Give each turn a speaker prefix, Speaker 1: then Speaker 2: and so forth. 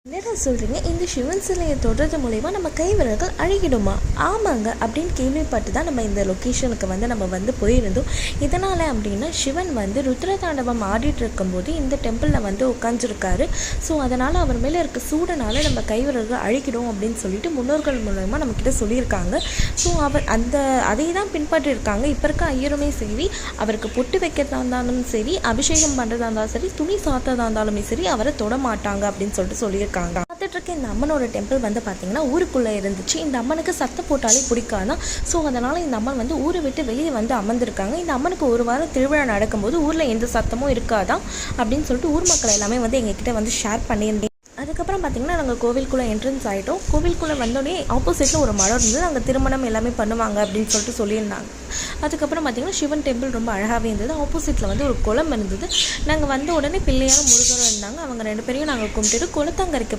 Speaker 1: என்னடா சொல்கிறீங்க, இந்த சிவன் சிலையை தொடுறது மூலயமா நம்ம கை விரல்கள் அழுகிடுமா? ஆமாங்க, அப்படின்னு கேள்விப்பட்டு தான் நம்ம இந்த லொக்கேஷனுக்கு நம்ம போயிருந்தோம். இதனால் அப்படின்னா சிவன் ருத்ரதாண்டவம் ஆடிட்டு இருக்கும்போது இந்த டெம்பிளில் உட்காந்துருக்காரு. ஸோ அதனால் அவர் மேலே இருக்க சூடனால் நம்ம கை விரல்கள் அழுகிடும் அப்படின்னு சொல்லிட்டு முன்னோர்கள் மூலயமா நம்மக்கிட்ட சொல்லியிருக்காங்க. ஸோ அதை தான் பின்பற்றிருக்காங்க. இப்போ இருக்க ஐயருமே சரி, அவருக்கு பொட்டு வைக்கிறதா இருந்தாலும் சரி, அபிஷேகம் பண்ணுறதா இருந்தாலும் சரி, துணி சாத்ததாக இருந்தாலுமே சரி, அவரை தொட மாட்டாங்க அப்படின்னு சொல்லிட்டு சொல்லியிருக்காங்க. பார்த்துட்டு இருக்க இந்த அம்மனோட டெம்பிள் பார்த்தீங்கன்னா ஊருக்குள்ளே இருந்துச்சு. இந்த அம்மனுக்கு சத்தம் போட்டாலே பிடிக்காதான். ஸோ அதனால் இந்த அம்மன் ஊரை விட்டு வெளியே அமர்ந்திருக்காங்க. இந்த அம்மனுக்கு ஒரு வாரம் திருவிழா நடக்கும்போது ஊரில் எந்த சத்தமும் இருக்காதான் அப்படின்னு சொல்லிட்டு ஊர் மக்கள் எல்லாமே எங்ககிட்ட ஷேர் பண்ணியிருந்தேன். அதுக்கப்புறம் பார்த்திங்கன்னா நாங்கள் கோவிலுக்குள்ளே என்ட்ரன்ஸ் ஆகிட்டோம். கோவிலுக்குள்ளே வந்தோடனே ஆப்போசிட்டில் ஒரு மரம் இருந்தது. அங்கே திருமணம் எல்லாமே பண்ணுவாங்க அப்படின்னு சொல்லிட்டு சொல்லியிருந்தாங்க. அதுக்கப்புறம் பார்த்திங்கன்னா சிவன் டெம்பிள் ரொம்ப அழகாகவே இருந்தது. ஆப்போசிட்டில் ஒரு குளம் இருந்தது. நாங்கள் வந்த உடனே பிள்ளையாரும் முருகரும் இருந்தாங்க. அவங்க 2 பேரையும் நாங்கள் கும்பிட்டுட்டு குளத்தங்கரைக்கு